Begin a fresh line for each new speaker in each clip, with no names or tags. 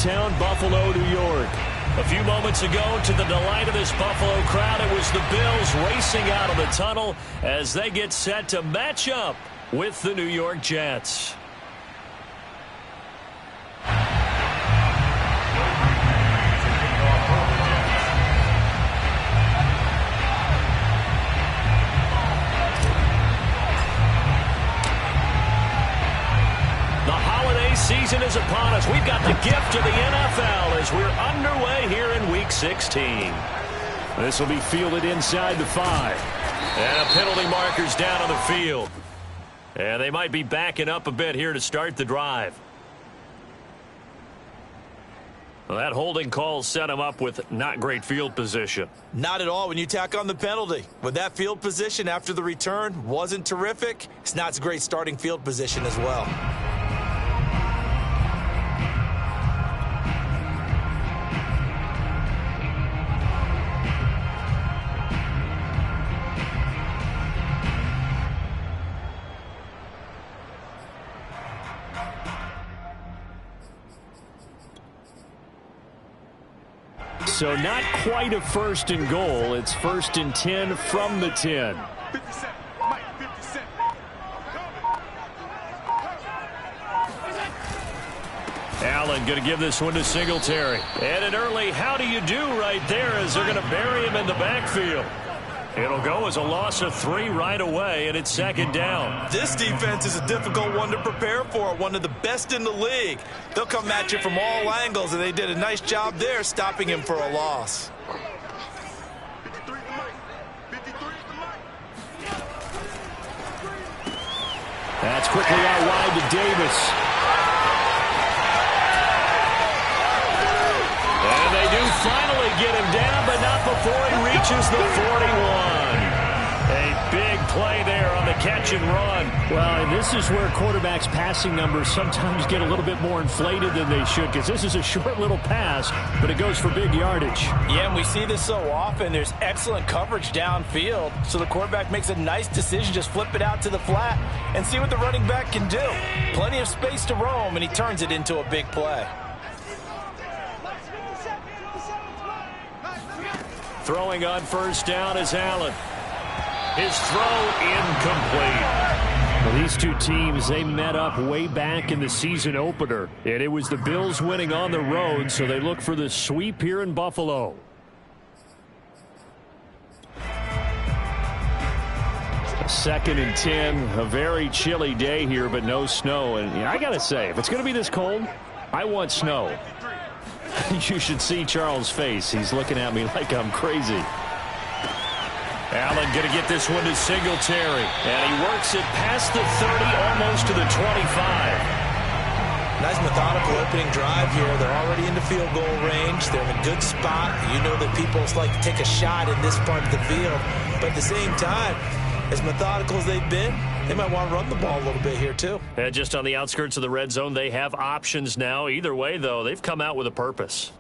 downtown Buffalo, New York. A few moments ago, to the delight of this Buffalo crowd, it was the Bills racing out of the tunnel as they get set to match up with the New York Jets. Season is upon us. We've got the gift of the NFL as we're underway here in Week 16. This will be fielded inside the 5. And a penalty marker's down on the field. And they might be backing up a bit here to start the drive. Well, that holding call set him up with not great field position.
Not at all when you tack on the penalty. With that field position after the return wasn't terrific, it's not a great starting field position as well.
So not quite a first and goal. It's 1st and 10 from the 10. Allen going to give this one to Singletary. And an early how do you do right there as they're going to bury him in the backfield. It'll go as a loss of 3 right away, and it's 2nd down.
This defense is a difficult one to prepare for, one of the best in the league. They'll come at you from all angles, and they did a nice job there stopping him for a loss.
That's quickly out wide to Davis. And they do finally get him down, but not before he reaches the 41. A big play there on the catch and run. Well, and this is where quarterbacks' passing numbers sometimes get a little bit more inflated than they should, because this is a short little pass, but it goes for big yardage.
Yeah, and we see this so often. There's excellent coverage downfield, so the quarterback makes a nice decision, just flip it out to the flat and see what the running back can do. Plenty of space to roam, and he turns it into a big play.
Throwing on 1st down is Allen. His throw incomplete. Well, these two teams, they met up way back in the season opener, and it was the Bills winning on the road, so they look for the sweep here in Buffalo. A 2nd and 10, a very chilly day here, but no snow. And I got to say, if it's going to be this cold, I want snow. You should see Charles' face. He's looking at me like I'm crazy. Allen going to get this one to Singletary. And he works it past the 30, almost to the 25.
Nice methodical opening drive here. They're already in the field goal range. They're in a good spot. You know that people like to take a shot in this part of the field. But at the same time, as methodical as they've been, they might want to run the ball a little bit here too.
And just on the outskirts of the red zone, they have options now. Either way, though, they've come out with a purpose.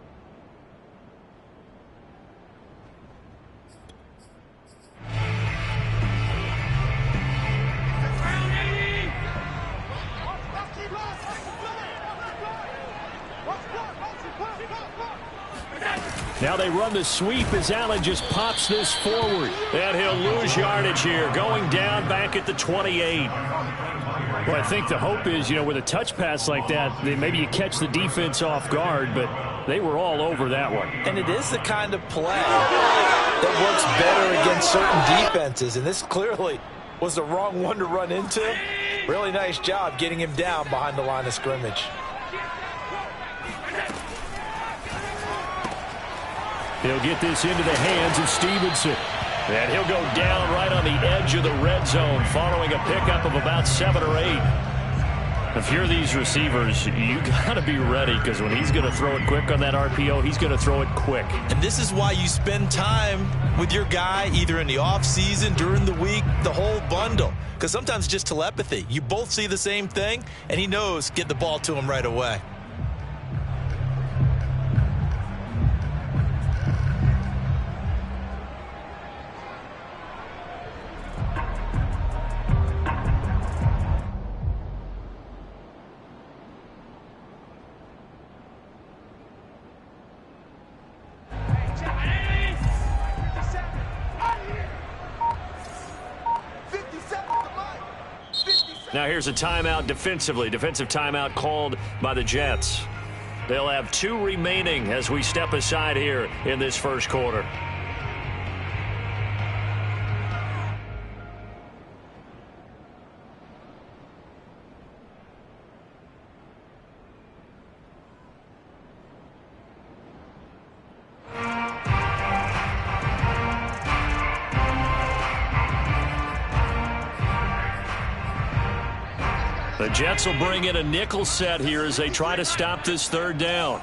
Now they run the sweep as Allen just pops this forward. And he'll lose yardage here, going down back at the 28. Well, I think the hope is, with a touch pass like that, maybe you catch the defense off guard, but they were all over that one.
And it is the kind of play that works better against certain defenses, and this clearly was the wrong one to run into. Really nice job getting him down behind the line of scrimmage.
He'll get this into the hands of Stevenson. And he'll go down right on the edge of the red zone following a pickup of about 7 or 8. If you're these receivers, you got to be ready, because when he's going to throw it quick on that RPO, he's going to throw it quick.
And this is why you spend time with your guy either in the offseason, during the week, the whole bundle. Because sometimes it's just telepathy. You both see the same thing, and he knows get the ball to him right away.
Now here's a timeout defensively. Defensive timeout called by the Jets. They'll have 2 remaining as we step aside here in this first quarter. The Jets will bring in a nickel set here as they try to stop this third down.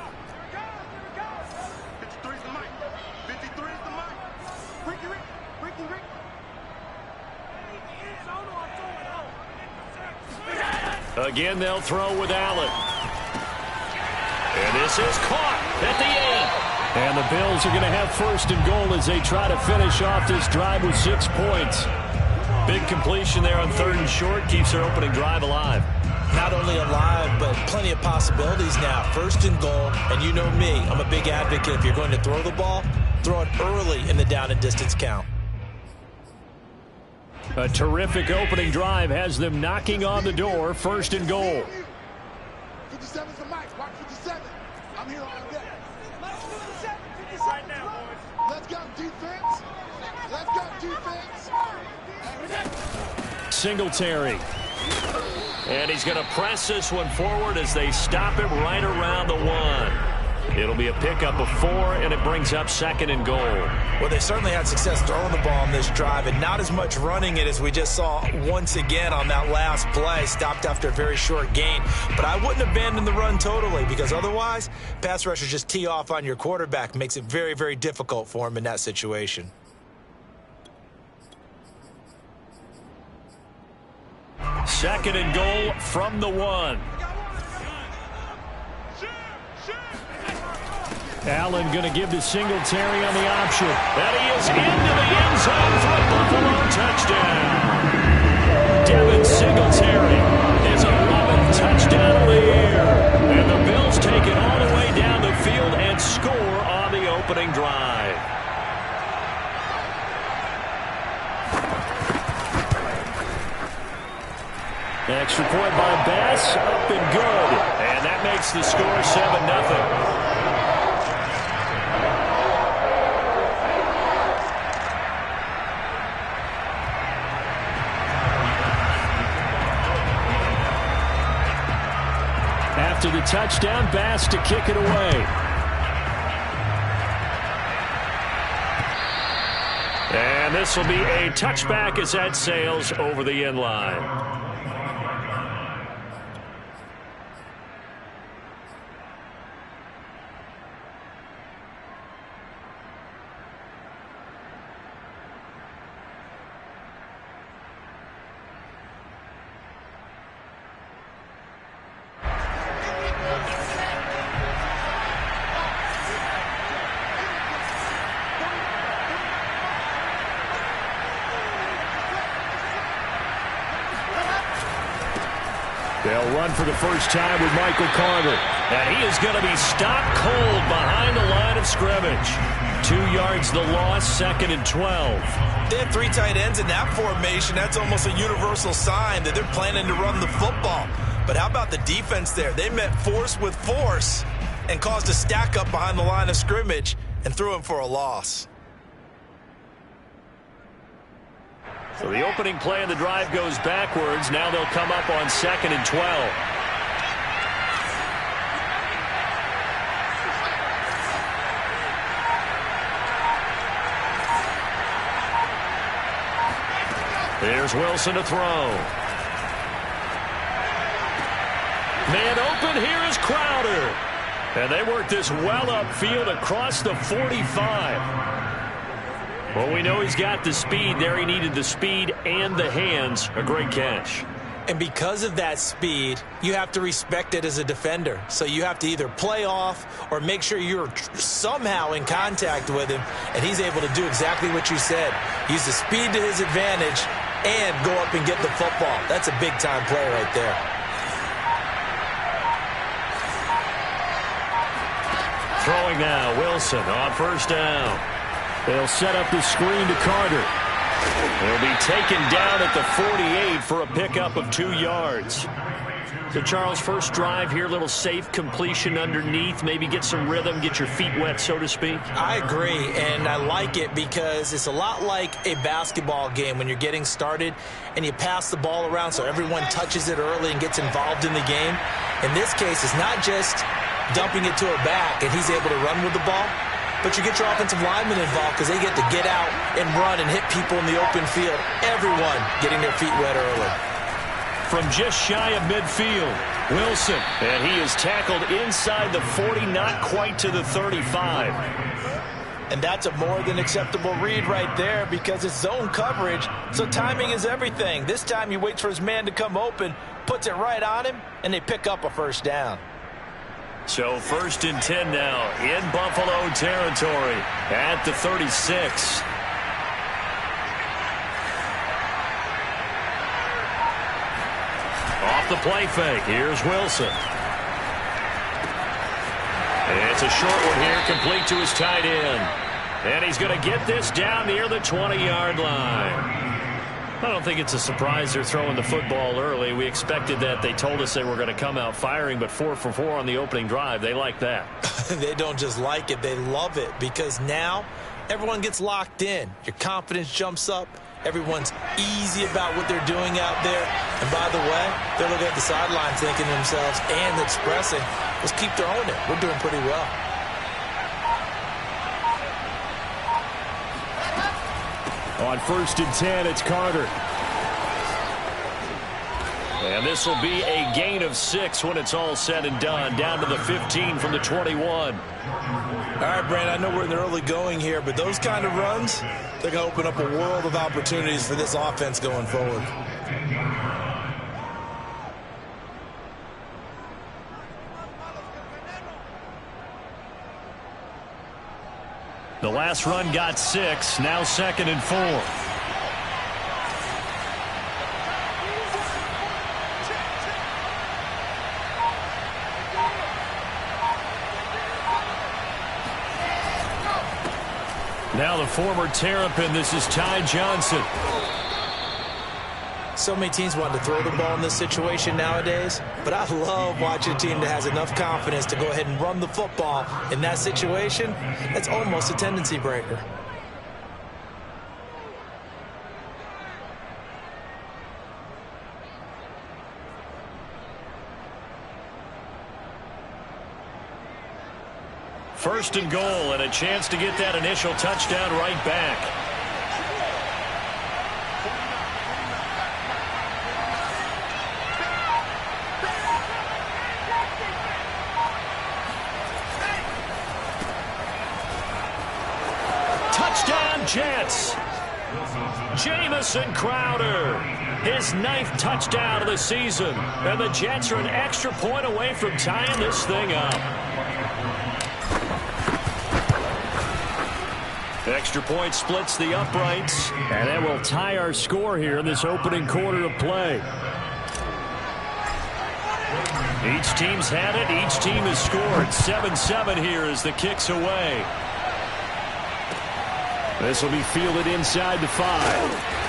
Again, they'll throw with Allen. And this is caught at the 8. And the Bills are going to have first and goal as they try to finish off this drive with 6 points. Big completion there on 3rd and short keeps their opening drive alive.
Not only alive, but plenty of possibilities now. 1st and goal, and you know me, I'm a big advocate. If you're going to throw the ball, throw it early in the down and distance count.
A terrific opening drive has them knocking on the door. 1st and goal.
57's the mic. Watch 57. I'm here all day.
Right now, boys.
Let's go, defense. Let's go, defense.
Singletary. And he's going to press this one forward as they stop him right around the 1. It'll be a pickup of 4, and it brings up 2nd and goal.
Well, they certainly had success throwing the ball on this drive, and not as much running it as we just saw once again on that last play. Stopped after a very short gain. But I wouldn't abandon the run totally, because otherwise, pass rushers just tee off on your quarterback. Makes it very, very difficult for him in that situation.
Second and goal from the 1. Allen going to give to Singletary on the option. And he is into the end zone for a Buffalo touchdown. Devin Singletary is 11th touchdown of the year. And the Bills take it all the way down the field and score on the opening drive. Extra point by Bass, up and good. And that makes the score 7-0. After the touchdown, Bass to kick it away. And this will be a touchback as that sails over the end line. They'll run for the first time with Michael Carter. And he is going to be stopped cold behind the line of scrimmage. 2 yards the loss, 2nd and 12.
They had 3 tight ends in that formation. That's almost a universal sign that they're planning to run the football. But how about the defense there? They met force with force and caused a stack up behind the line of scrimmage and threw him for a loss.
So the opening play of the drive goes backwards. Now they'll come up on 2nd and 12. There's Wilson to throw. Man open, here is Crowder. And they work this well upfield across the 45. Well, we know he's got the speed there. He needed the speed and the hands. A great catch.
And because of that speed, you have to respect it as a defender. So you have to either play off or make sure you're somehow in contact with him, and he's able to do exactly what you said. Use the speed to his advantage and go up and get the football. That's a big-time play right there.
Throwing now, Wilson on first down. They'll set up the screen to Carter. He'll be taken down at the 48 for a pickup of 2 yards. So, Charles, first drive here, little safe completion underneath, maybe get some rhythm, get your feet wet, so to speak.
I agree, and I like it because it's a lot like a basketball game when you're getting started and you pass the ball around so everyone touches it early and gets involved in the game. In this case, it's not just dumping it to a back and he's able to run with the ball, but you get your offensive linemen involved because they get to get out and run and hit people in the open field. Everyone getting their feet wet early.
From just shy of midfield, Wilson. And he is tackled inside the 40, not quite to the 35.
And that's a more than acceptable read right there because it's zone coverage, so timing is everything. This time he waits for his man to come open, puts it right on him, and they pick up a first down.
So 1st and 10 now in Buffalo territory at the 36. Off the play fake. Here's Wilson. It's a short one here, complete to his tight end. And he's going to get this down near the 20-yard line. I don't think it's a surprise they're throwing the football early. We expected that. They told us they were going to come out firing, but 4 for 4 on the opening drive. They like that.
They don't just like it, they love it, because now everyone gets locked in. Your confidence jumps up. Everyone's easy about what they're doing out there. And by the way, they're looking at the sidelines thinking to themselves and expressing, let's keep throwing it. We're doing pretty well.
On 1st and 10, it's Carter. And this will be a gain of 6 when it's all said and done. Down to the 15 from the 21.
All right, Brand, I know we're in the early going here, but those kind of runs, they're going to open up a world of opportunities for this offense going forward.
The last run got 6. Now 2nd and 4. Now the former Terrapin, this is Ty Johnson.
So many teams want to throw the ball in this situation nowadays, but I love watching a team that has enough confidence to go ahead and run the football in that situation. That's almost a tendency breaker.
First and goal, and a chance to get that initial touchdown right back. Touchdown, Jets. Jamison Crowder, his 9th touchdown of the season. And the Jets are an extra point away from tying this thing up. Extra point splits the uprights, and that will tie our score here in this opening quarter of play. Each team's had it. Each team has scored. 7-7 here as the kick's away. This will be fielded inside the 5.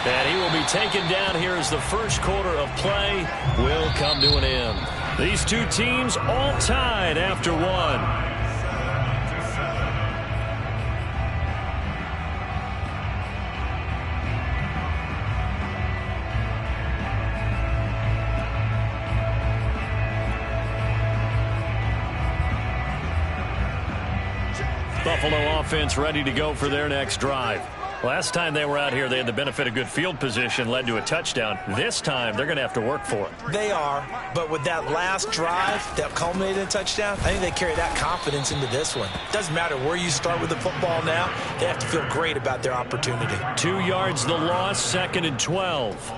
And he will be taken down here as the first quarter of play will come to an end. These two teams all tied after 1. Buffalo offense ready to go for their next drive. Last time they were out here, they had the benefit of good field position, led to a touchdown. This time, they're going to have to work for it.
They are, but with that last drive that culminated in a touchdown, I think they carry that confidence into this one. Doesn't matter where you start with the football now, they have to feel great about their opportunity.
2 yards the loss, 2nd and 12.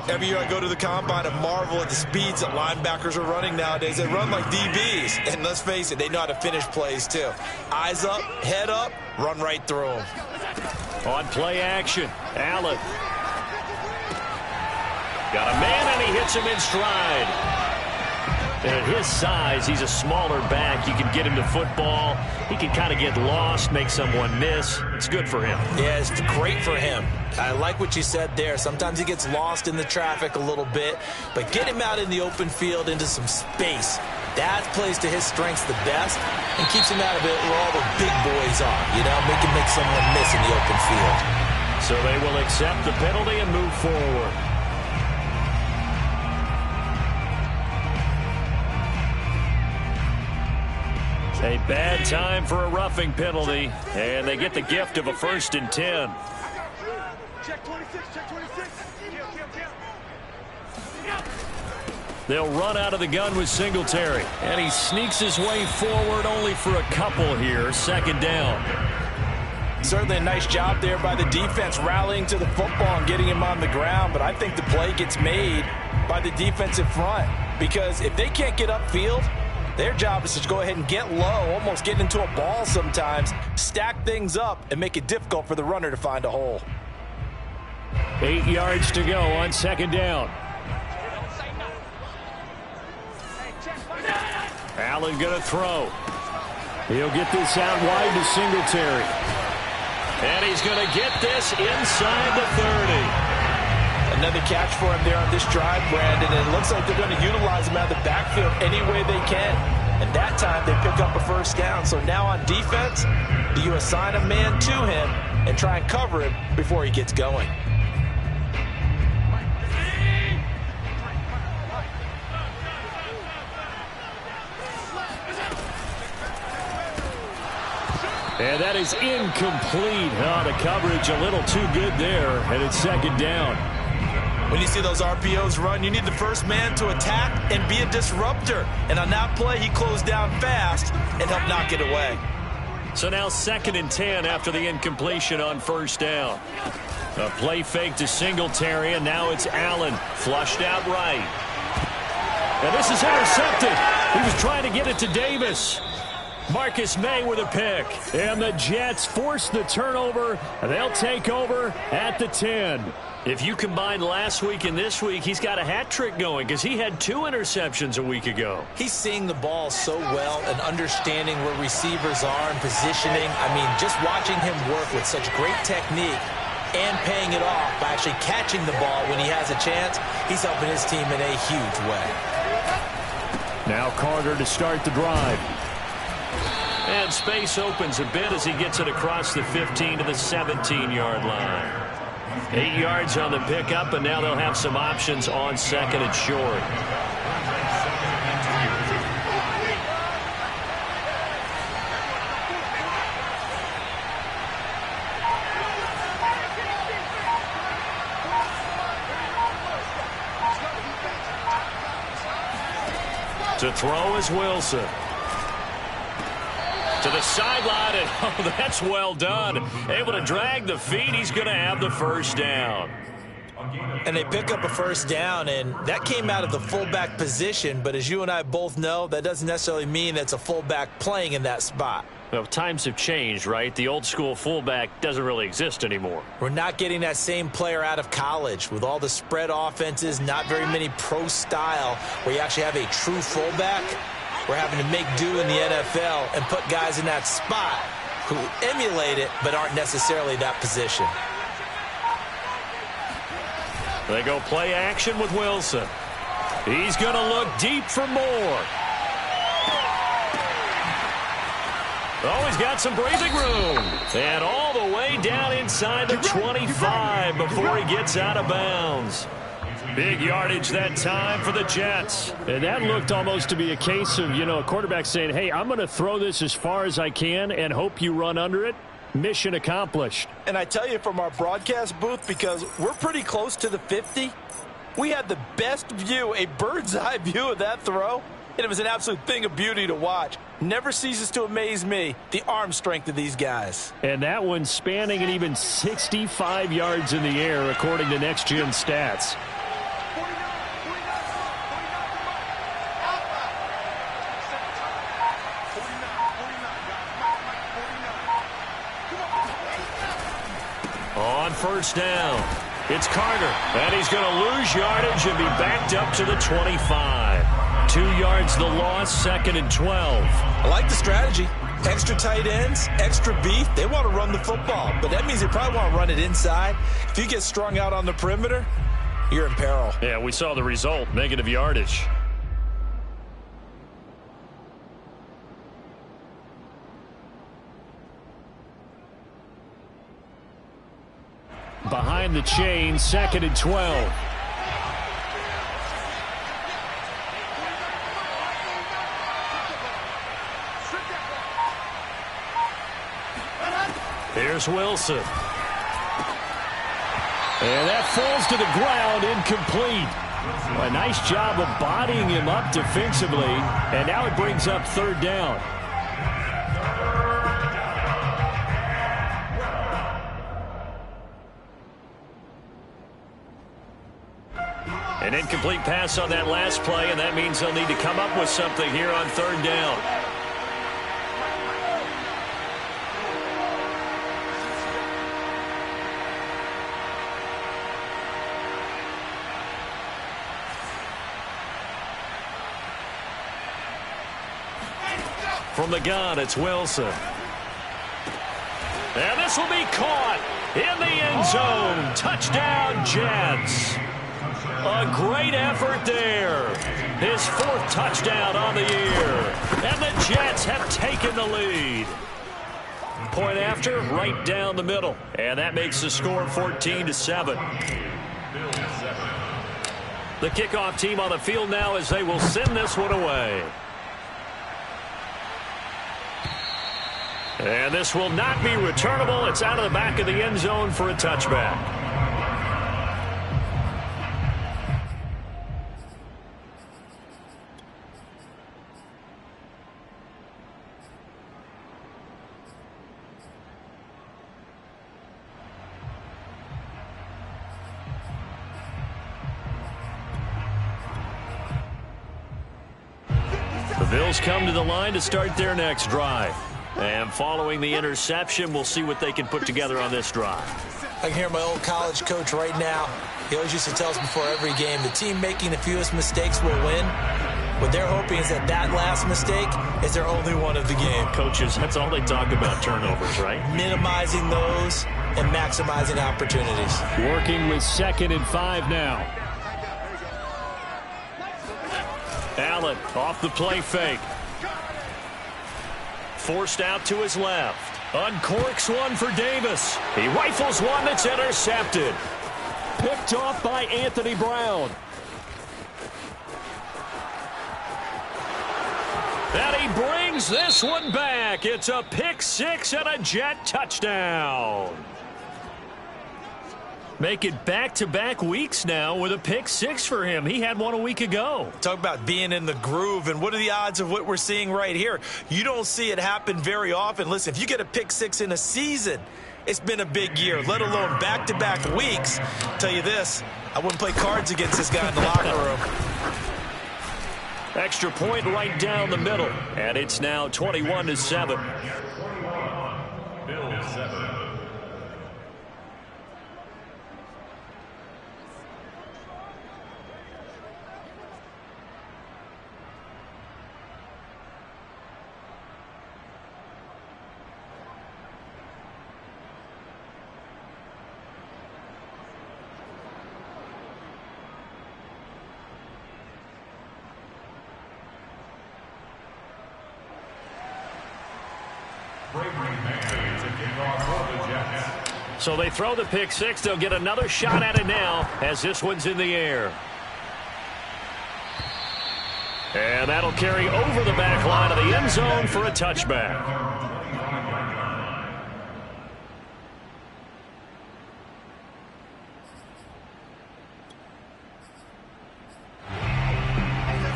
Every year I go to the combine and marvel at the speeds that linebackers are running nowadays. They run like DBs, and let's face it, they know how to finish plays too. Eyes up, head up, run right through them.
On play action, Allen. Got a man, and he hits him in stride. And at his size, he's a smaller back. You can get him to football. He can kind of get lost, make someone miss. It's good for him.
Yeah, it's great for him. I like what you said there. Sometimes he gets lost in the traffic a little bit, but get him out in the open field into some space. That plays to his strengths the best and keeps him out of it where all the big boys are, you know, make him make someone miss in the open field.
So they will accept the penalty and move forward. A bad time for a roughing penalty, and they get the gift of a 1st and 10.
Check 26, check 26.
They'll run out of the gun with Singletary, and he sneaks his way forward only for a couple here. 2nd down.
Certainly a nice job there by the defense rallying to the football and getting him on the ground, but I think the play gets made by the defensive front because if they can't get upfield, their job is to go ahead and get low, almost get into a ball sometimes, stack things up, and make it difficult for the runner to find a hole.
8 yards to go on 2nd down. Allen going to throw. He'll get this out wide to Singletary. And he's going to get this inside the 30.
Another catch for him there on this drive, Brandon, and it looks like they're going to utilize him out of the backfield any way they can. And that time they pick up a 1st down. So now on defense, do you assign a man to him and try and cover him before he gets going?
And that is incomplete. Oh, the coverage a little too good there, and it's 2nd down.
When you see those RPOs run, you need the first man to attack and be a disruptor. And on that play, he closed down fast and helped knock it away.
So now 2nd and 10 after the incompletion on 1st down. A play fake to Singletary, and now it's Allen flushed out right. And this is intercepted. He was trying to get it to Davis. Marcus May with a pick. And the Jets force the turnover. They'll take over at the 10. If you combine last week and this week, he's got a hat trick going because he had 2 interceptions a week ago.
He's seeing the ball so well and understanding where receivers are and positioning. I mean, just watching him work with such great technique and paying it off by actually catching the ball when he has a chance, he's helping his team in a huge way.
Now Carter to start the drive. And space opens a bit as he gets it across the 15 to the 17-yard line. 8 yards on the pickup, and now they'll have some options on 2nd and short. To throw is Wilson. To the sideline, and oh, that's well done. Able to drag the feet. He's going to have the 1st down.
And they pick up a 1st down, and that came out of the fullback position. But as you and I both know, that doesn't necessarily mean it's a fullback playing in that spot.
Well, times have changed, right? The old school fullback doesn't really exist anymore.
We're not getting that same player out of college with all the spread offenses, not very many pro style where you actually have a true fullback. We're having to make do in the NFL and put guys in that spot who emulate it but aren't necessarily that position.
They go play action with Wilson. He's going to look deep for more. Oh, he's got some breathing room. And all the way down inside the 25 before he gets out of bounds. Big yardage that time for the Jets. And that looked almost to be a case of, a quarterback saying, hey, I'm going to throw this as far as I can and hope you run under it. Mission accomplished.
And I tell you from our broadcast booth, because we're pretty close to the 50, we had the best view, a bird's eye view of that throw. And it was an absolute thing of beauty to watch. Never ceases to amaze me, the arm strength of these guys.
And that one spanning and even 65 yards in the air, according to Next Gen Stats. On 1st down, it's Carter, and he's going to lose yardage and be backed up to the 25. 2 yards the loss, 2nd and 12.
I like the strategy. Extra tight ends, extra beef. They want to run the football, but that means they probably want to run it inside. If you get strung out on the perimeter, you're in peril.
Yeah, we saw the result, negative yardage. Behind the chain, 2nd and 12. Here's Wilson. And that falls to the ground, incomplete. A nice job of bodying him up defensively, and now it brings up 3rd down. An incomplete pass on that last play, and that means they'll need to come up with something here on 3rd down. From the gun, it's Wilson. And this will be caught in the end zone. Touchdown, Jets. A great effort there. His 4th touchdown on the year. And the Jets have taken the lead. Point after, right down the middle. And that makes the score 14-7. The kickoff team on the field now as they will send this one away. And this will not be returnable. It's out of the back of the end zone for a touchback. The Bills come to the line to start their next drive. And following the interception, we'll see what they can put together on this drive.
I can hear my old college coach right now. He always used to tell us before every game, the team making the fewest mistakes will win. What they're hoping is that that last mistake is their only one of the game.
Coaches, that's all they talk about, turnovers, right?
Minimizing those and maximizing opportunities.
Working with 2nd and 5 now. Allen off the play fake. Forced out to his left. Uncorks one for Davis. He rifles one that's intercepted. Picked off by Anthony Brown. And he brings this one back. It's a pick 6 and a Jet touchdown. Make it back-to-back weeks now with a pick 6 for him. He had one a week ago.
Talk about being in the groove, and what are the odds of what we're seeing right here? You don't see it happen very often. Listen, if you get a pick 6 in a season, it's been a big year, let alone back-to-back weeks. Tell you this, I wouldn't play cards against this guy in the locker room.
Extra point right down the middle, and it's now 21-7.
Bills 7.
So they throw the pick 6. They'll get another shot at it now as this one's in the air. And that'll carry over the back line of the end zone for a touchback.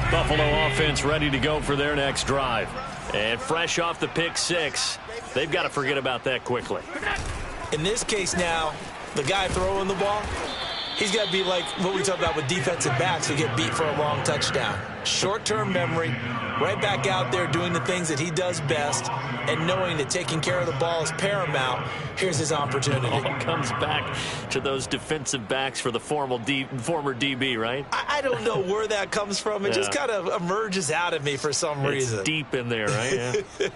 Buffalo offense ready to go for their next drive. And fresh off the pick 6, they've got to forget about that quickly.
In this case now, the guy throwing the ball, he's got to be like what we talk about with defensive backs who get beat for a long touchdown. Short-term memory, right back out there doing the things that he does best, and knowing that taking care of the ball is paramount. Here's his opportunity.
All comes back to those defensive backs for the former DB, right?
I don't know where that comes from. It just kind of emerges out of me for some reason.
It's deep in there, right? Yeah.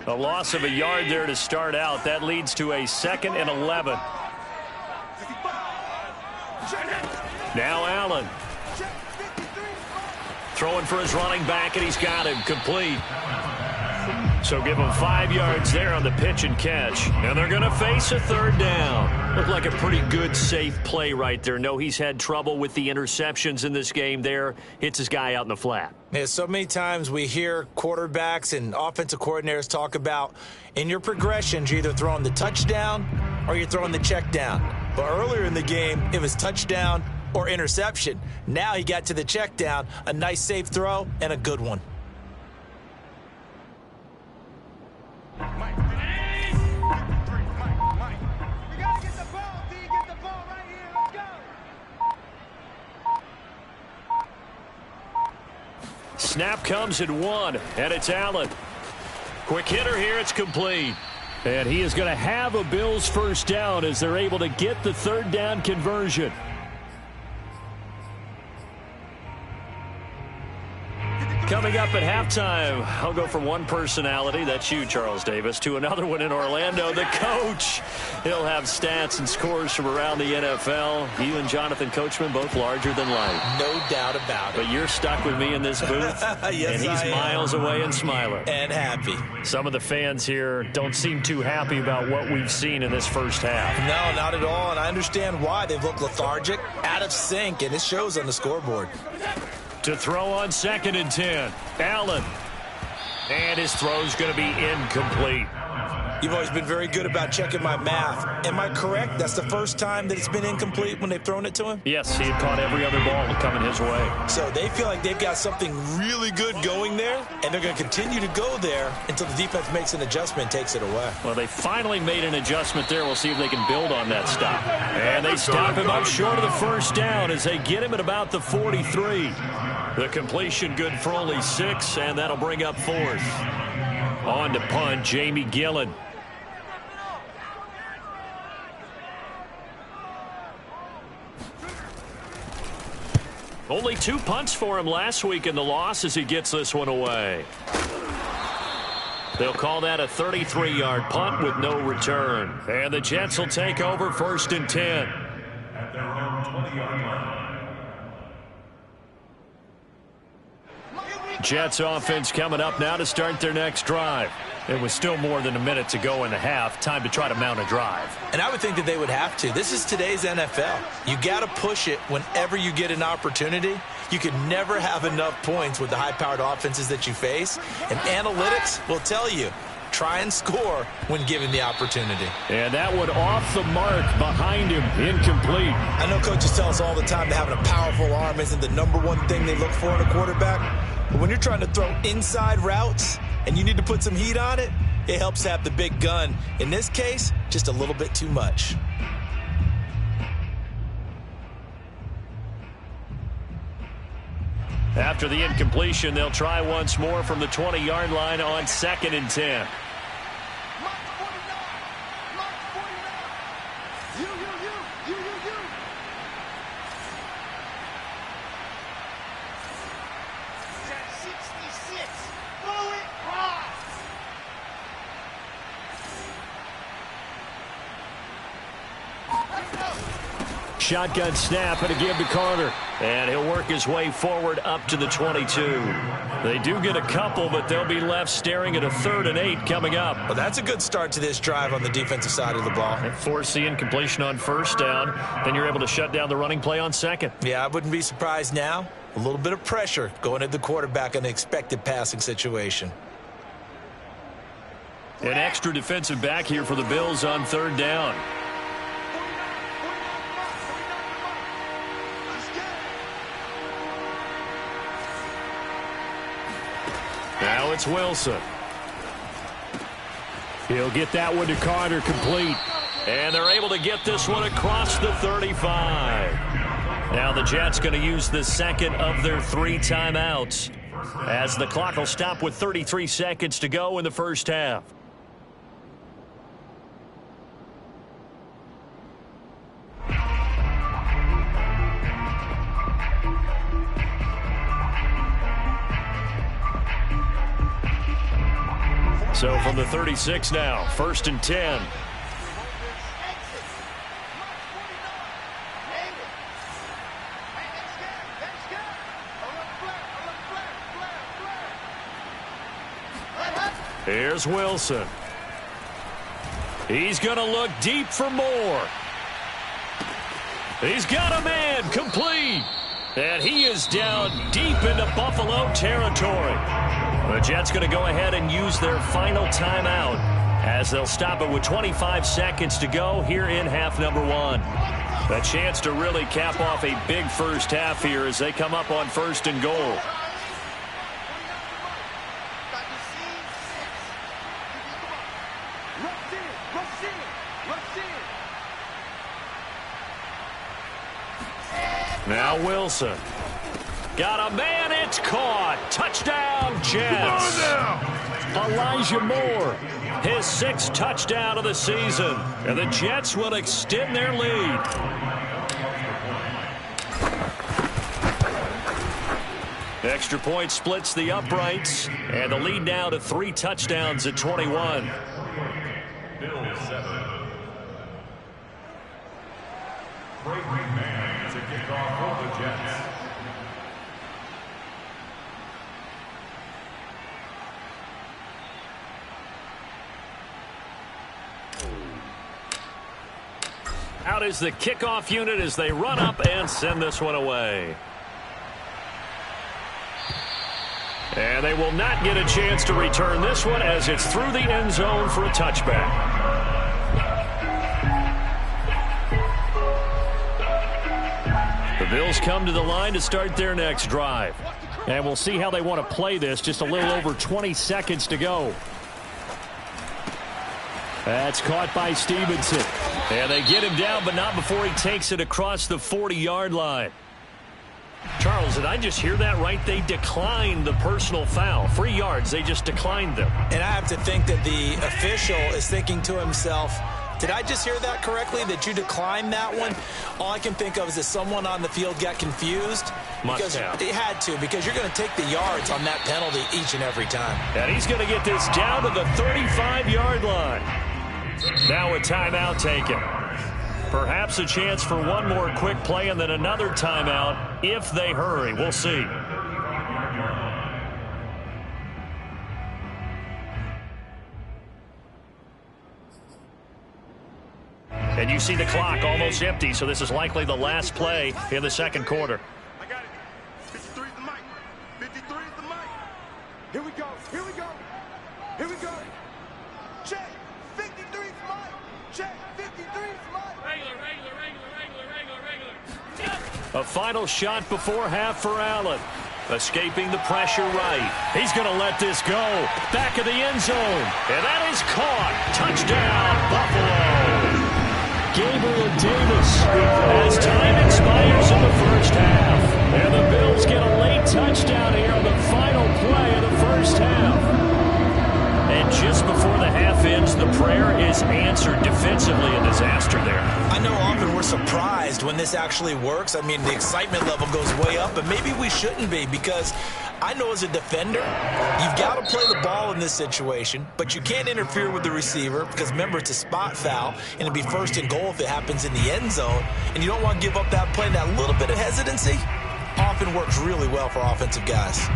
A loss of a yard there to start out. That leads to a 2nd and 11. Now Allen. Throwing for his running back, and he's got him complete. So give him 5 yards there on the pitch and catch. And they're going to face a 3rd down. Looked like a pretty good, safe play right there. No, he's had trouble with the interceptions in this game there. Hits his guy out in the flat.
Yeah, so many times we hear quarterbacks and offensive coordinators talk about in your progressions, you're either throwing the touchdown or you're throwing the check down. But earlier in the game, it was touchdown or interception. Now he got to the check down, a nice safe throw, and a good one.
Mike. We gotta get the ball, D. Get the ball right here. Let's go.
Snap comes at 1, and it's Allen. Quick hitter here, it's complete. And he is going to have a Bills 1st down as they're able to get the 3rd down conversion. Coming up at halftime, I'll go from one personality, that's you, Charles Davis, to another one in Orlando, the coach. He'll have stats and scores from around the NFL. You and Jonathan Coachman, both larger than life.
No doubt about it.
But you're stuck with me in this booth,
yes,
and he's miles away and smiling.
And happy.
Some of the fans here don't seem too happy about what we've seen in this first half.
No, not at all, and I understand why. They've looked lethargic, out of sync, and it shows on the scoreboard.
To throw on 2nd and 10. Allen. And his throw's going to be incomplete.
You've always been very good about checking my math. Am I correct? That's the first time that it's been incomplete when they've thrown it to him?
Yes, he had caught every other ball coming his way.
So they feel like they've got something really good going there, and they're going to continue to go there until the defense makes an adjustment and takes it away.
Well, they finally made an adjustment there. We'll see if they can build on that stop. And they stop him up short of the 1st down as they get him at about the 43. The completion good for only 6, and that'll bring up 4th. On to punt, Jamie Gillen. Only 2 punts for him last week in the loss as he gets this one away. They'll call that a 33-yard punt with no return. And the Jets will take over 1st and 10. At their own 20-yard line. Jets offense coming up now to start their next drive. It was still more than a minute to go in the half. Time to try to mount a drive.
And I would think that they would have to. This is today's NFL. You got to push it whenever you get an opportunity. You can never have enough points with the high-powered offenses that you face. And analytics will tell you, try and score when given the opportunity.
And that one off the mark behind him, incomplete.
I know coaches tell us all the time that having a powerful arm isn't the #1 thing they look for in a quarterback. But when you're trying to throw inside routes and you need to put some heat on it, it helps have the big gun. In this case, just a little bit too much.
After the incompletion, they'll try once more from the 20-yard line on 2nd and 10. Shotgun snap and a give to Carter. And he'll work his way forward up to the 22. They do get a couple, but they'll be left staring at a 3rd and 8 coming up.
Well, that's a good start to this drive on the defensive side of the ball.
They force the incompletion on 1st down. Then you're able to shut down the running play on 2nd.
Yeah, I wouldn't be surprised now. A little bit of pressure going at the quarterback in an expected passing situation.
An extra defensive back here for the Bills on 3rd down. Now it's Wilson. He'll get that one to Carter complete. And they're able to get this one across the 35. Now the Jets going to use the second of their 3 timeouts, as the clock will stop with 33 seconds to go in the first half. So from the 36 now, 1st and 10. Here's Wilson. He's going to look deep for more. He's got a man, complete. And he is down deep into Buffalo territory. The Jets going to go ahead and use their final timeout, as they'll stop it with 25 seconds to go here in half number 1. A chance to really cap off a big first half here as they come up on 1st and goal. Now Wilson. Got a man, it's caught. Touchdown, Jets. Elijah Moore, his 6th touchdown of the season. And the Jets will extend their lead. Extra point splits the uprights. And the lead now to 3 touchdowns at 21.
Bill 7. Great man to kick off for the Jets.
Out is the kickoff unit as they run up and send this one away. And they will not get a chance to return this one as it's through the end zone for a touchback. The Bills come to the line to start their next drive. And we'll see how they want to play this. Just a little over 20 seconds to go. That's caught by Stevenson. And they get him down, but not before he takes it across the 40-yard line. Charles, did I just hear that right? They declined the personal foul. 3 yards, they just declined them.
And I have to think that the official is thinking to himself, did I just hear that correctly, that you declined that one? All I can think of is that someone on the field got confused.
Must have.
It had to, because you're going to take the yards on that penalty each and every time.
And he's going to get this down to the 35-yard line. Now a timeout taken. Perhaps a chance for one more quick play and then another timeout if they hurry. We'll see. And you see the clock almost empty, so this is likely the last play in the second quarter.
I got it. 53 is the mic. 53 is the mic. Here we go. Here we go. Here we go. Check. 53 is the mic. Check. 53 is the mic. Regular.
A final shot before half for Allen. Escaping the pressure right. He's going to let this go. Back of the end zone. And that is caught. Touchdown, Buffalo. Gabriel Davis as time expires in the first half. And the Bills get a late touchdown here on the final play of the first half. And just before the half ends, the prayer is answered defensively. A disaster there.
I know often we're surprised when this actually works. I mean, the excitement level goes way up, but maybe we shouldn't be, because I know as a defender, you've got to play the ball in this situation, but you can't interfere with the receiver because, remember, it's a spot foul, and it'd be 1st and goal if it happens in the end zone, and you don't want to give up that play. That little bit of hesitancy often works really well for offensive guys.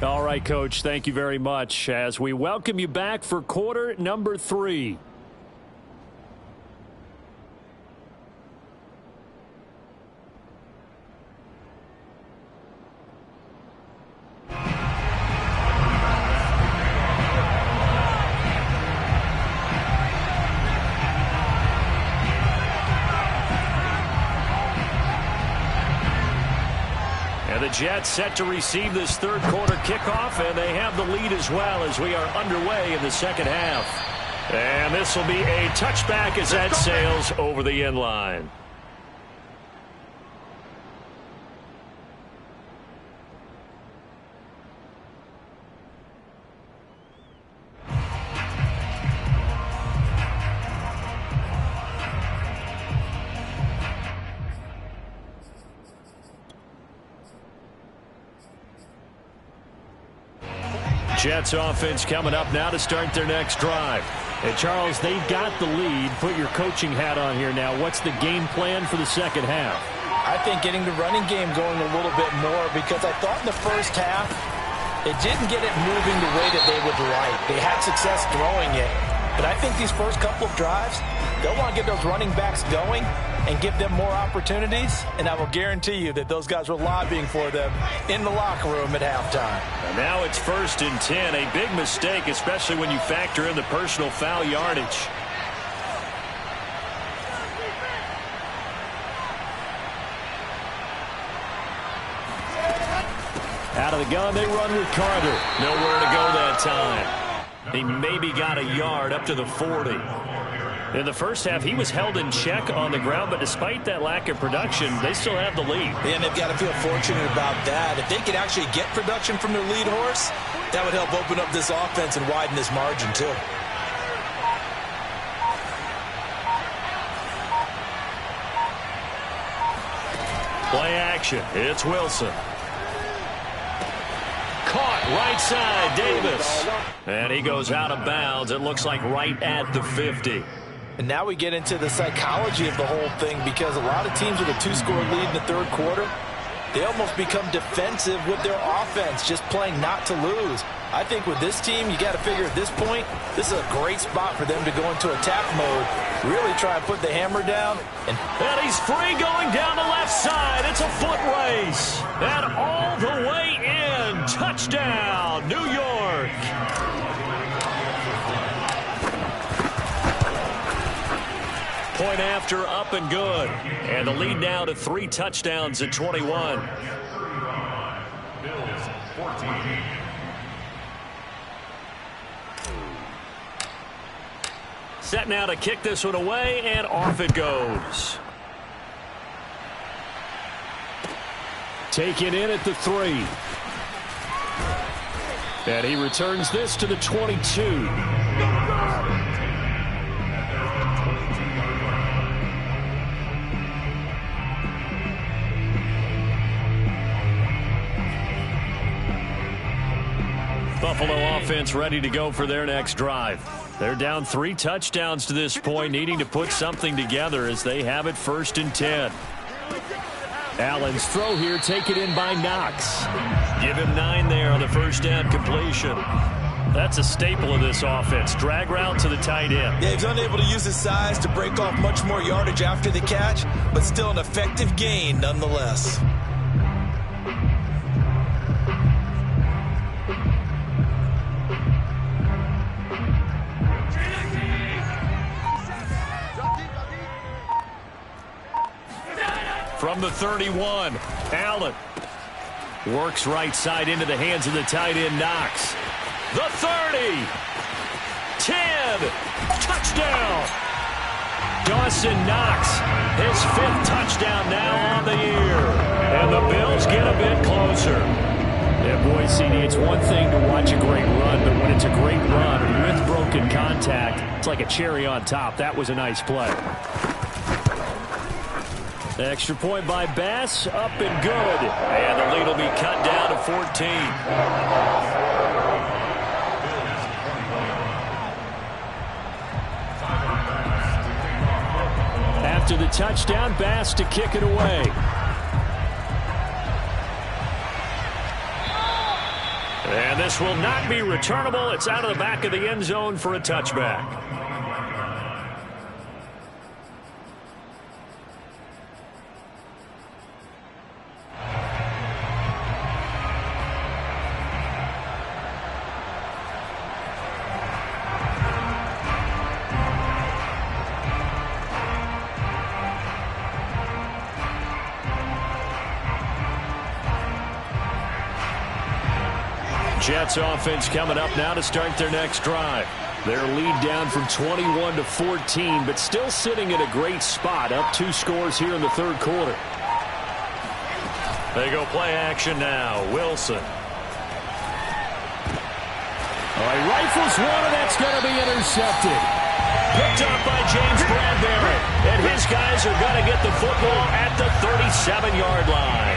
All right, Coach, thank you very much as we welcome you back for quarter number 3. the Jets set to receive this third quarter kickoff, and they have the lead as well as we are underway in the second half. And this will be a touchback as that sails over the end line. Jets offense coming up now to start their next drive. And Charles, they've got the lead. Put your coaching hat on here now. What's the game plan for the second half?
I think getting the running game going a little bit more, because I thought in the first half it didn't get it moving the way that they would like. They had success throwing it. But I think these first couple of drives, they'll want to get those running backs going and give them more opportunities. And I will guarantee you that those guys were lobbying for them in the locker room at halftime.
And now it's 1st and 10. A big mistake, especially when you factor in the personal foul yardage. Out of the gun, they run with Carter. Nowhere to go that time. He maybe got a yard up to the 40. In the first half, he was held in check on the ground, but despite that lack of production, they still have the lead.
And they've got to feel fortunate about that. If they could actually get production from their lead horse, that would help open up this offense and widen this margin too.
Play action. It's Wilson. Caught right side, Davis. And he goes out of bounds. It looks like right at the 50.
And now we get into the psychology of the whole thing, because a lot of teams with a 2-score lead in the third quarter, they almost become defensive with their offense, just playing not to lose. I think with this team, you got to figure at this point, this is a great spot for them to go into attack mode, really try and put the hammer down.
And he's free going down the left side. It's a foot race. And all the way in. Touchdown, New York. Point after, up and good. And the lead now to 3 touchdowns at 21.
Bills 14.
Set now to kick this one away, and off it goes. Taken in at the 3. And he returns this to the 22. Buffalo offense ready to go for their next drive. They're down 3 touchdowns to this point, needing to put something together as they have it 1st and 10. Allen's throw here taken in by Knox. Give him 9 there on the first down completion. That's a staple of this offense. Drag route to the tight end.
Yeah, he's unable to use his size to break off much more yardage after the catch, but still an effective gain nonetheless.
From the 31, Allen works right side into the hands of the tight end, Knox. The 30, 10, touchdown. Dawson Knox, his 5th touchdown now on the year. And the Bills get a bit closer. Yeah, boy, CD, it's one thing to watch a great run, but when it's a great run with broken contact, it's like a cherry on top. That was a nice play. Extra point by Bass, up and good. And the lead will be cut down to 14. After the touchdown, Bass to kick it away. And this will not be returnable. It's out of the back of the end zone for a touchback. Jets offense coming up now to start their next drive. Their lead down from 21 to 14, but still sitting in a great spot, up 2 scores here in the third quarter. They go play action now. Wilson. He rifles one, and that's going to be intercepted. Picked up by James Bradbury. And his guys are going to get the football at the 37-yard line.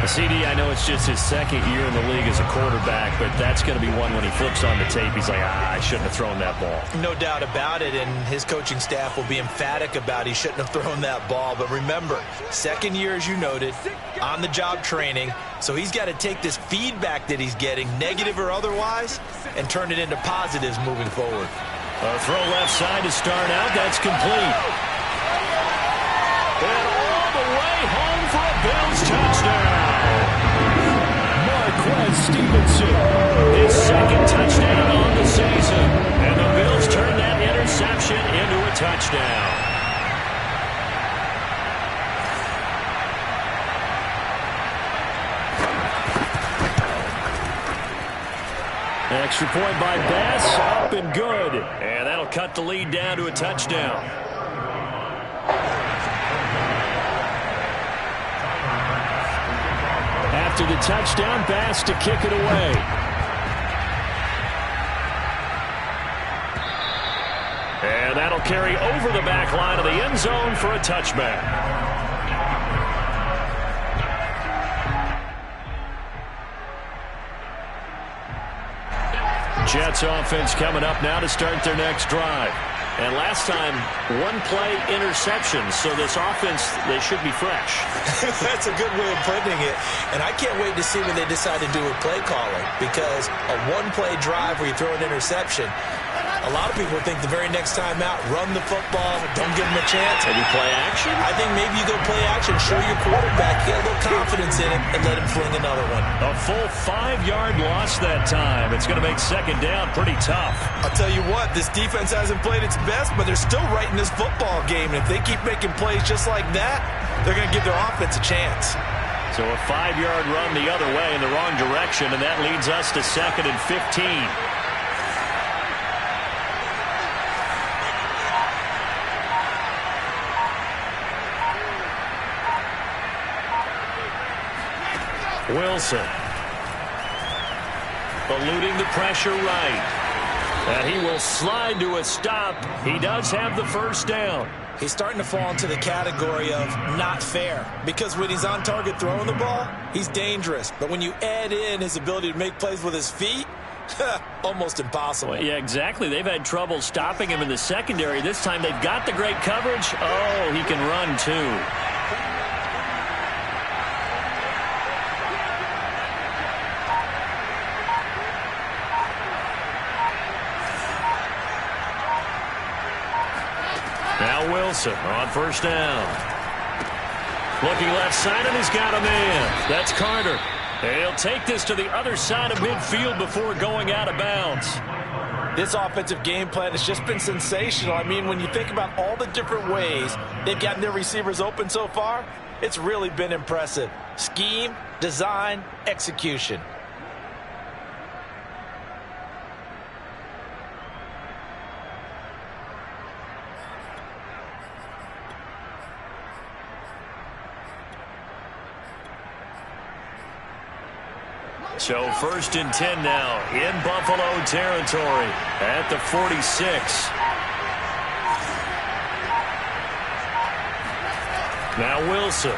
CD, I know it's just his second year in the league as a quarterback, but that's going to be one when he flips on the tape. He's like, I shouldn't have thrown that ball.
No doubt about it, and his coaching staff will be emphatic about he shouldn't have thrown that ball. But remember, second year, as you noted, on-the-job training, so he's got to take this feedback that he's getting, negative or otherwise, and turn it into positives moving forward.
A throw left side to start out. That's complete. And all the way home for a Bills touchdown. Marquez Stevenson, his second touchdown on the season. And the Bills turn that interception into a touchdown. Extra point by Bass, up and good. And that'll cut the lead down to a touchdown. After the touchdown, Bass to kick it away. And that'll carry over the back line of the end zone for a touchback. Jets offense coming up now to start their next drive. And last time, one-play interception. So this offense, they should be fresh.
That's a good way of putting it. And I can't wait to see what they decide to do with play calling. Because a one-play drive where you throw an interception, a lot of people think the very next time out, run the football, don't give them a chance.
Maybe play action?
I think maybe you go play action, show your quarterback, get a little confidence in it, and let him fling another one.
A full 5-yard loss that time. It's going to make second down pretty tough.
I'll tell you what, this defense hasn't played its best, but they're still right in this football game. And if they keep making plays just like that, they're going to give their offense a chance.
So a 5-yard run the other way in the wrong direction, and that leads us to 2nd and 15. Wilson eluding the pressure right. And he will slide to a stop. He does have the first down.
He's starting to fall into the category of not fair. Because when he's on target throwing the ball, he's dangerous. But when you add in his ability to make plays with his feet, almost impossible.
Well, yeah, exactly. They've had trouble stopping him in the secondary. This time they've got the great coverage. Oh, he can run too. Now Wilson on first down. Looking left side, and he's got a man. That's Carter. He'll take this to the other side of midfield before going out of bounds.
This offensive game plan has just been sensational. I mean, when you think about all the different ways they've gotten their receivers open so far, it's really been impressive. Scheme, design, execution.
So 1st and 10 now in Buffalo territory at the 46. Now Wilson.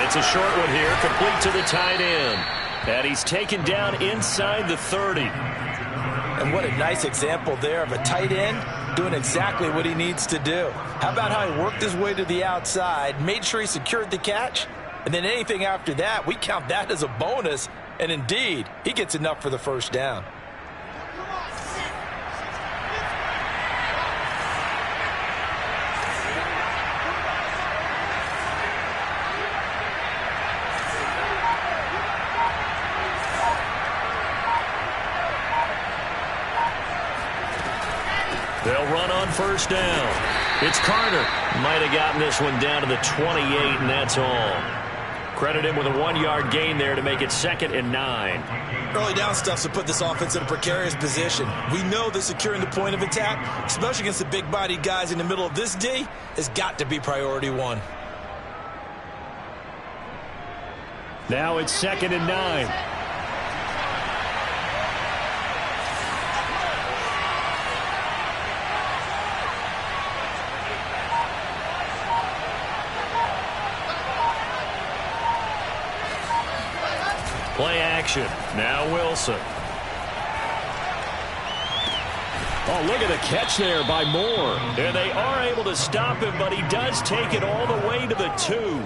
It's a short one here, complete to the tight end. And he's taken down inside the 30.
And what a nice example there of a tight end doing exactly what he needs to do. How about how he worked his way to the outside, made sure he secured the catch, and then anything after that, we count that as a bonus. And indeed, he gets enough for the first down.
They'll run on first down. It's Carter. Might have gotten this one down to the 28, and that's all. Credit him with a 1-yard gain there to make it 2nd and 9.
Early down stuff to put this offense in a precarious position. We know that securing the point of attack, especially against the big-bodied guys in the middle of this D, has got to be priority 1.
Now it's 2nd and 9. Play action. Now Wilson. Oh, look at the catch there by Moore. And they are able to stop him, but he does take it all the way to the 2.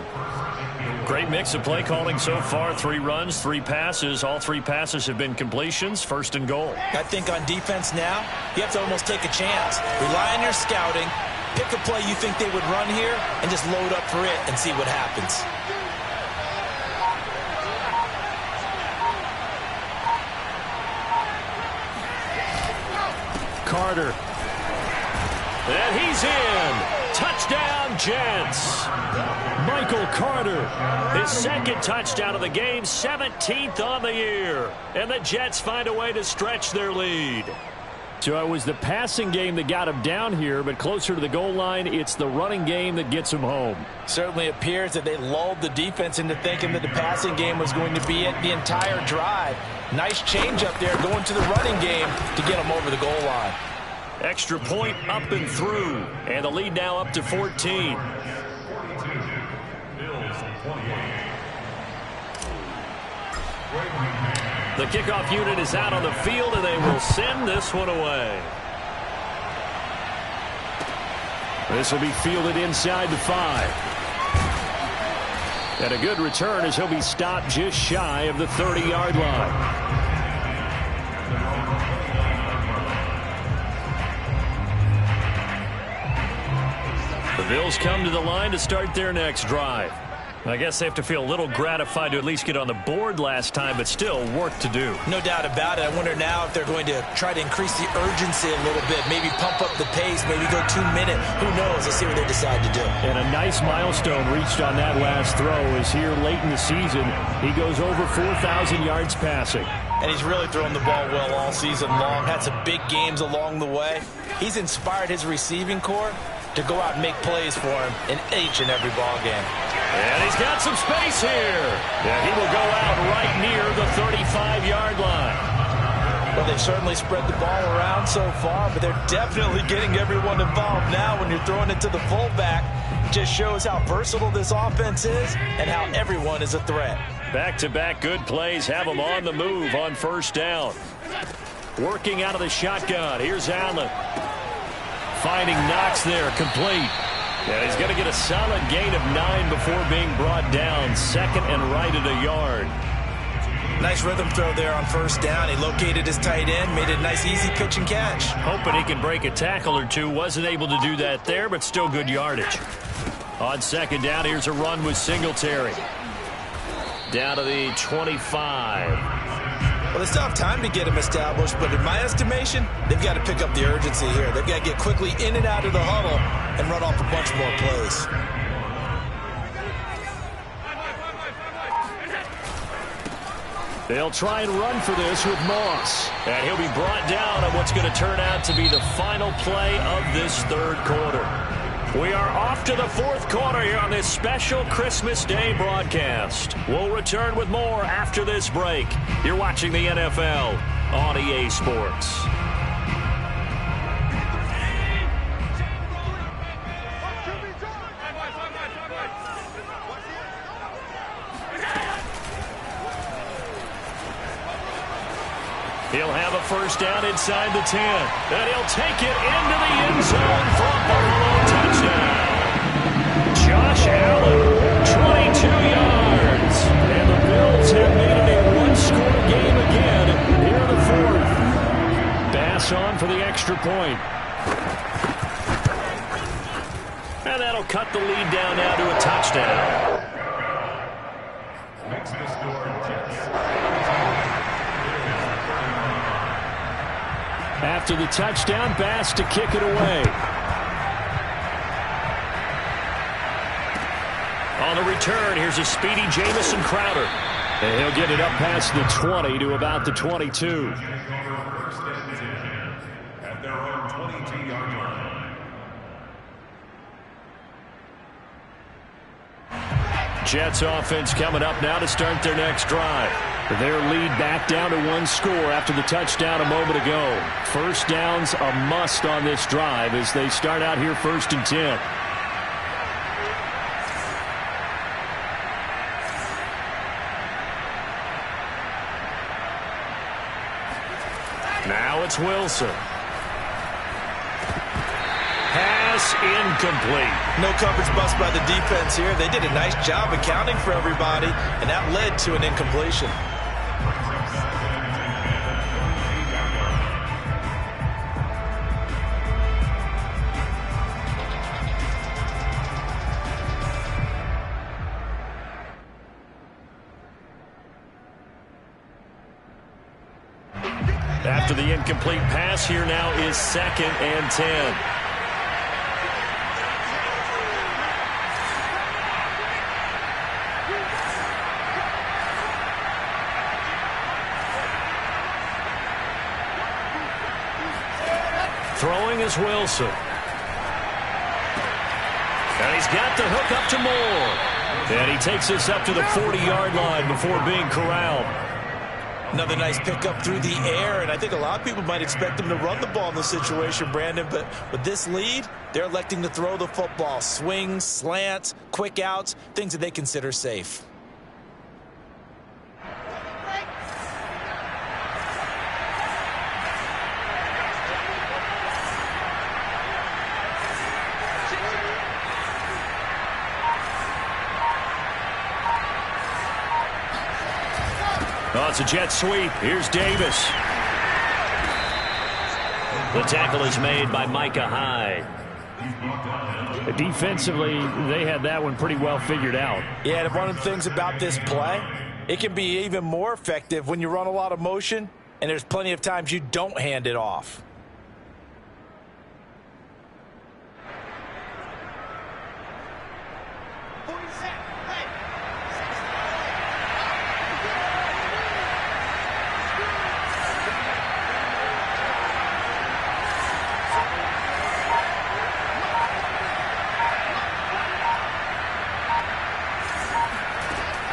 Great mix of play calling so far. 3 runs, 3 passes. All 3 passes have been completions. 1st and goal.
I think on defense now, you have to almost take a chance. Rely on your scouting. Pick a play you think they would run here and just load up for it and see what happens.
Carter. And he's in. Touchdown, Jets. Michael Carter, his 2nd touchdown of the game, 17th on the year. And the Jets find a way to stretch their lead. So it was the passing game that got him down here, but closer to the goal line, it's the running game that gets him home.
Certainly appears that they lulled the defense into thinking that the passing game was going to be it the entire drive. Nice change up there going to the running game to get them over the goal line.
Extra point up and through, and the lead now up to 14. The kickoff unit is out on the field, and they will send this one away. This will be fielded inside the 5. And a good return as he'll be stopped just shy of the 30-yard line. The Bills come to the line to start their next drive. I guess they have to feel a little gratified to at least get on the board last time, but still work to do.
No doubt about it. I wonder now if they're going to try to increase the urgency a little bit, maybe pump up the pace, maybe go 2-minute. Who knows? Let's see what they decide to do.
And a nice milestone reached on that last throw is here late in the season. He goes over 4,000 yards passing.
And he's really thrown the ball well all season long. Had some big games along the way. He's inspired his receiving corps to go out and make plays for him in each and every ball game.
And he's got some space here. And he will go out right near the 35-yard line.
Well, they've certainly spread the ball around so far, but they're definitely getting everyone involved now when you're throwing it to the fullback. It just shows how versatile this offense is and how everyone is a threat.
Back-to-back good plays have them on the move on 1st down. Working out of the shotgun. Here's Allen. Finding Knox there, complete. And he's going to get a solid gain of 9 before being brought down. 2nd and right at a yard.
Nice rhythm throw there on 1st down. He located his tight end, made it a nice easy pitch and catch.
Hoping he can break a tackle or two. Wasn't able to do that there, but still good yardage. On 2nd down, here's a run with Singletary. Down to the 25.
Well, they still have time to get him established, but in my estimation, they've got to pick up the urgency here. They've got to get quickly in and out of the huddle and run off a bunch more plays.
They'll try and run for this with Moss. And he'll be brought down on what's going to turn out to be the final play of this 3rd quarter. We are off to the 4th quarter here on this special Christmas Day broadcast. We'll return with more after this break. You're watching the NFL on EA Sports. He'll have a 1st down inside the 10. And he'll take it into the end zone for a Buffalo touchdown. Josh Allen, 22 yards. And the Bills have made it a one-score game again here in the 4th. Bass on for the extra point. And that'll cut the lead down now to a touchdown.
Makes the score Jets.
After the touchdown, Bass to kick it away. On the return, here's a speedy Jamison Crowder. And he'll get it up past the 20 to about the 22.
At their own 22-yard line.
Jets offense coming up now to start their next drive. Their lead back down to 1 score after the touchdown a moment ago. First down's a must on this drive as they start out here 1st and 10. Now it's Wilson. Pass incomplete.
No coverage bust by the defense here. They did a nice job accounting for everybody, and that led to an incompletion.
After the incomplete pass, here now is 2nd and 10. Throwing is Wilson. And he's got the hook up to Moore. And he takes this up to the 40-yard line before being corralled.
Another nice pickup through the air, and I think a lot of people might expect them to run the ball in this situation, Brandon, but with this lead, they're electing to throw the football. Swings, slants, quick outs, things that they consider safe.
Oh, it's a jet sweep. Here's Davis. The tackle is made by Micah Hyde. Defensively, they had that one pretty well figured out.
Yeah, and one of the things about this play, it can be even more effective when you run a lot of motion, and there's plenty of times you don't hand it off.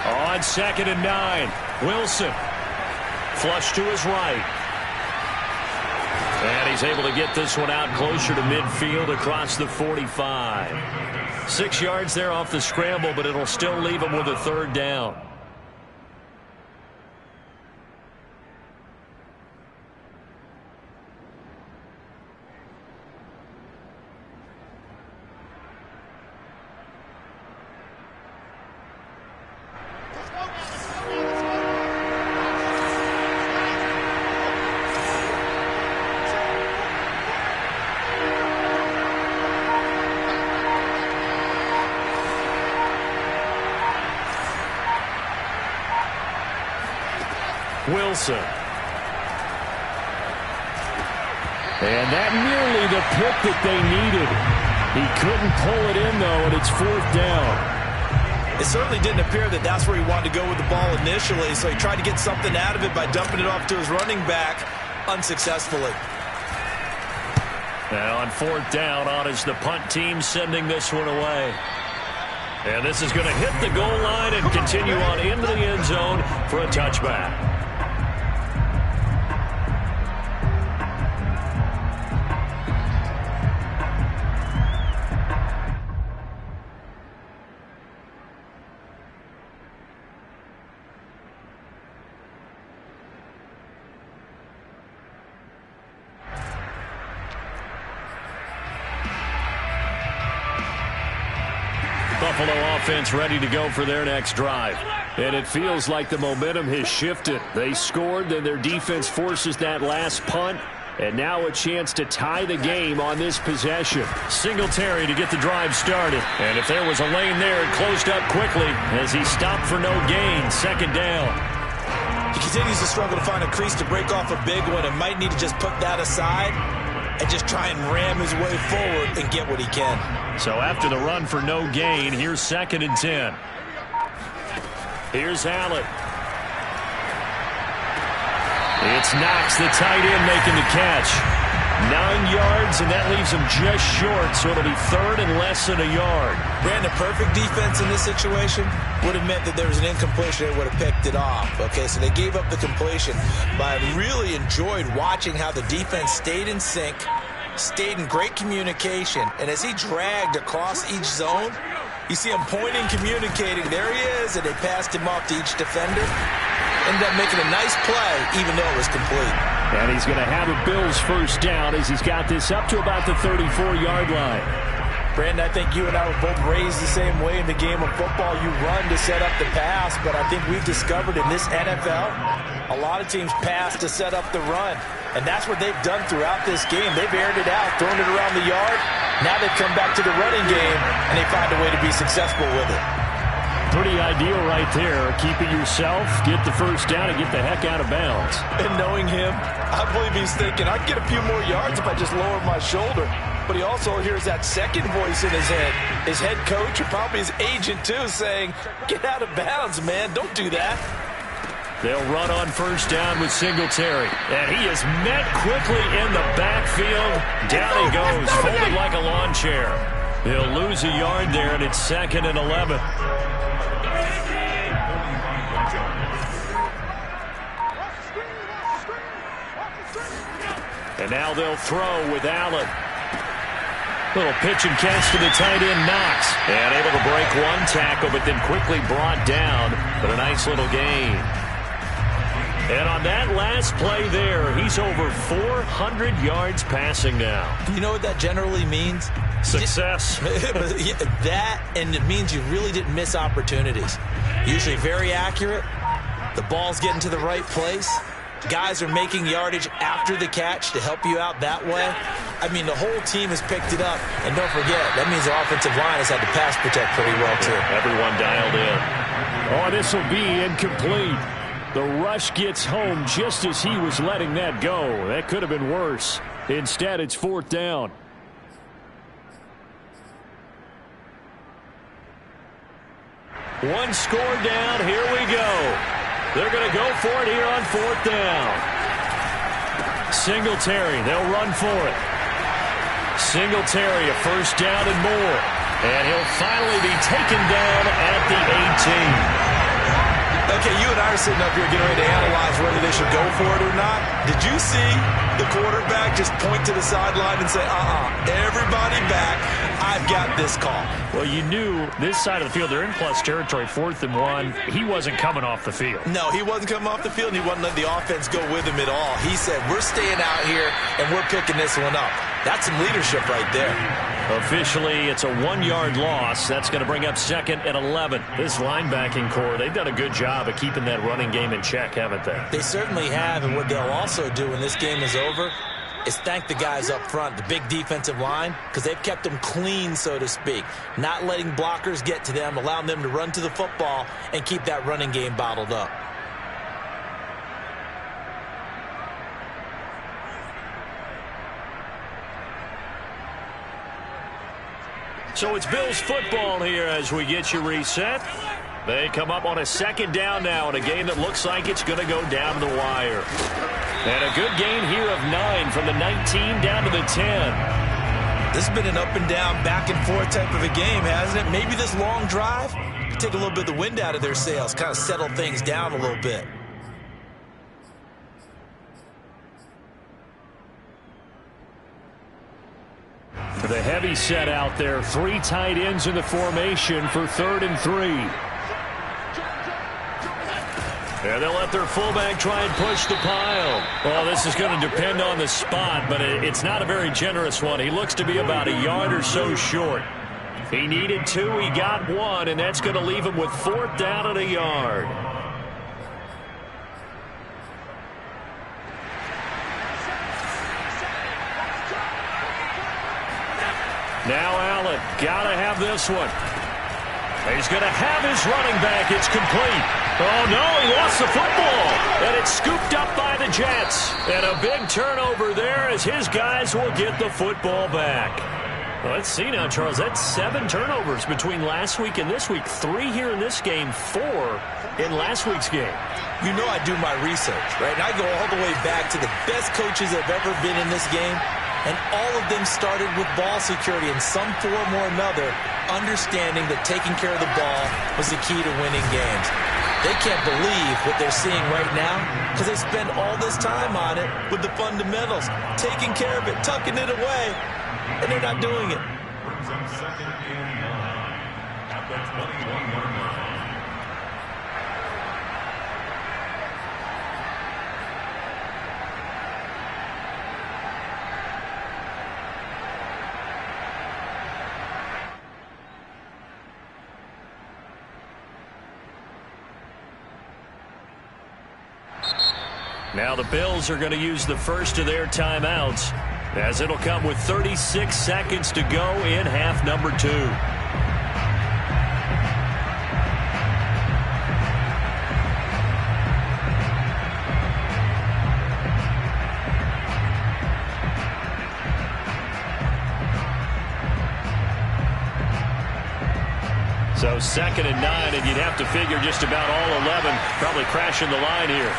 On 2nd and 9, Wilson. Flush to his right. And he's able to get this one out closer to midfield across the 45. 6 yards there off the scramble, but it'll still leave him with a 3rd down. Wilson. And that nearly the pick that they needed. He couldn't pull it in, though, and it's 4th down.
It certainly didn't appear that that's where he wanted to go with the ball initially, so he tried to get something out of it by dumping it off to his running back unsuccessfully.
Now on 4th down, on is the punt team sending this one away. And this is going to hit the goal line and continue on into the end zone for a touchback. Buffalo offense ready to go for their next drive. And it feels like the momentum has shifted. They scored, then their defense forces that last punt. And now a chance to tie the game on this possession. Singletary to get the drive started. And if there was a lane there, it closed up quickly as he stopped for no gain. 2nd down.
He continues to struggle to find a crease to break off a big one and might need to just put that aside. and just try and ram his way forward and get what he can.
So after the run for no gain, here's 2nd and 10. Here's Allen. It's Knox, the tight end, making the catch. 9 yards, and that leaves him just short, so it'll be 3rd and less than a yard.
Brandon, perfect defense in this situation would have meant that there was an incompletion. They would have picked it off. Okay, so they gave up the completion. But I really enjoyed watching how the defense stayed in sync, stayed in great communication, and as he dragged across each zone, you see him pointing, communicating. There he is, and they passed him off to each defender. Ended up making a nice play, even though it was complete.
And he's going to have a Bills first down as he's got this up to about the 34-yard line.
Brandon, I think you and I were both raised the same way in the game of football. You run to set up the pass, but I think we've discovered in this NFL, a lot of teams pass to set up the run. And that's what they've done throughout this game. They've aired it out, thrown it around the yard. Now they've come back to the running game, and they find a way to be successful with it.
Pretty ideal right there. Keep it yourself, get the first down, and get the heck out of bounds.
And knowing him, I believe he's thinking, I'd get a few more yards if I just lowered my shoulder. But he also hears that second voice in his head. His head coach, or probably his agent too, saying, get out of bounds, man. Don't do that.
They'll run on first down with Singletary. And he is met quickly in the backfield. Down he goes, folded like a lawn chair. He'll lose a yard there, and it's 2nd and 11. And now they'll throw with Allen. Little pitch and catch to the tight end, Knox. And able to break one tackle, but then quickly brought down. But a nice little gain. And on that last play there, he's over 400 yards passing now.
You know what that generally means?
Success.
That, and it means you really didn't miss opportunities. Usually very accurate. The ball's getting to the right place. Guys are making yardage after the catch to help you out that way. I mean, the whole team has picked it up. And don't forget, that means the offensive line has had to pass protect pretty well, too.
Everyone dialed in. Oh, this will be incomplete. The rush gets home just as he was letting that go. That could have been worse. Instead, it's 4th down. One score down. Here we go. They're going to go for it here on 4th down. Singletary, they'll run for it. Singletary, a first down and more. And he'll finally be taken down at the 18.
Okay, you and I are sitting up here getting ready to analyze whether they should go for it or not. Did you see the quarterback just point to the sideline and say, everybody back, I've got this call?
Well, you knew this side of the field, they're in plus territory, 4th and 1. He wasn't coming off the field.
No, he wasn't coming off the field, and he wasn't letting the offense go with him at all. He said, we're staying out here, and we're picking this one up. That's some leadership right there.
Officially, it's a 1-yard loss. That's going to bring up 2nd and 11. This linebacking core, they've done a good job of keeping that running game in check, haven't they?
They certainly have, and what they'll also do when this game is over is thank the guys up front, the big defensive line, because they've kept them clean, so to speak. Not letting blockers get to them, allowing them to run to the football and keep that running game bottled up.
So it's Bills football here as we get you reset. They come up on a 2nd down now in a game that looks like it's going to go down the wire. And a good gain here of 9 from the 19 down to the 10.
This has been an up and down, back and forth type of a game, hasn't it? Maybe this long drive could take a little bit of the wind out of their sails, kind of settle things down a little bit.
The heavy set out there. 3 tight ends in the formation for 3rd and 3. And they'll let their fullback try and push the pile. Well, this is going to depend on the spot, but it's not a very generous one. He looks to be about a yard or so short. He needed 2, he got 1, and that's going to leave him with 4th down and a yard. Now Allen, gotta have this one. He's gonna have his running back. It's complete. Oh, no, he lost the football. And it's scooped up by the Jets. And a big turnover there as his guys will get the football back. Well, let's see now, Charles. That's 7 turnovers between last week and this week. 3 here in this game, 4 in last week's game.
You know I do my research, right? And I go all the way back to the best coaches that have ever been in this game. And all of them started with ball security in some form or another, understanding that taking care of the ball was the key to winning games. They can't believe what they're seeing right now because they spend all this time on it with the fundamentals, taking care of it, tucking it away, and they're not doing it.
Brings them second and 9 at the 21-yard line.
Now the Bills are going to use the first of their timeouts, as it'll come with 36 seconds to go in half number 2. So 2nd and 9, and you'd have to figure just about all 11 probably crashing the line here.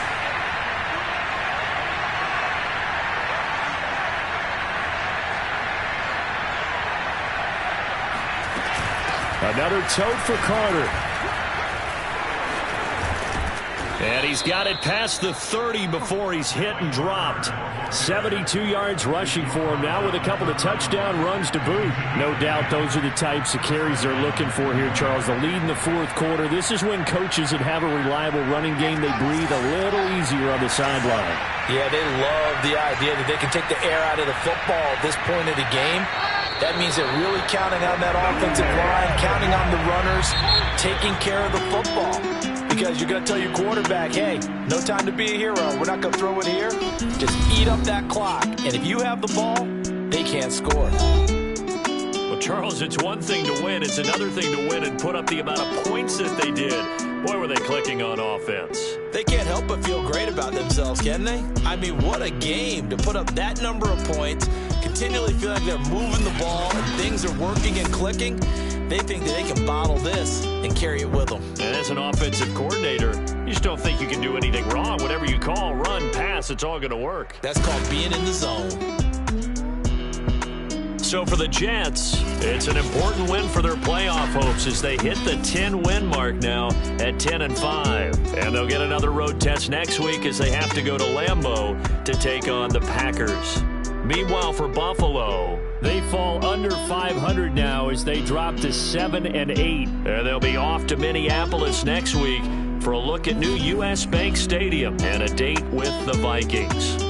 Another tote for Carter.
And he's got it past the 30 before he's hit and dropped. 72 yards rushing for him now with a couple of touchdown runs to boot.
No doubt those are the types of carries they're looking for here, Charles. The lead in the 4th quarter. This is when coaches that have a reliable running game, they breathe a little easier on the sideline.
Yeah, they love the idea that they can take the air out of the football at this point of the game. That means they're really counting on that offensive line, counting on the runners, taking care of the football. Because you're going to tell your quarterback, hey, no time to be a hero. We're not going to throw it here. Just eat up that clock. And if you have the ball, they can't score.
Well, Charles, it's one thing to win. It's another thing to win and put up the amount of points that they did. Boy, were they clicking on offense.
They can't help but feel great about themselves, can they? I mean, what a game to put up that number of points, continually feel like they're moving the ball and things are working and clicking. They think that they can bottle this and carry it with them.
And as an offensive coordinator, you just don't think you can do anything wrong. Whatever you call, run, pass, it's all going to work.
That's called being in the zone.
So for the Jets, it's an important win for their playoff hopes as they hit the 10-win mark now at 10-5. And they'll get another road test next week as they have to go to Lambeau to take on the Packers. Meanwhile, for Buffalo,
they fall under 500 now as they drop to 7-8.
And they'll be off to Minneapolis next week for a look at new U.S. Bank Stadium and a date with the Vikings.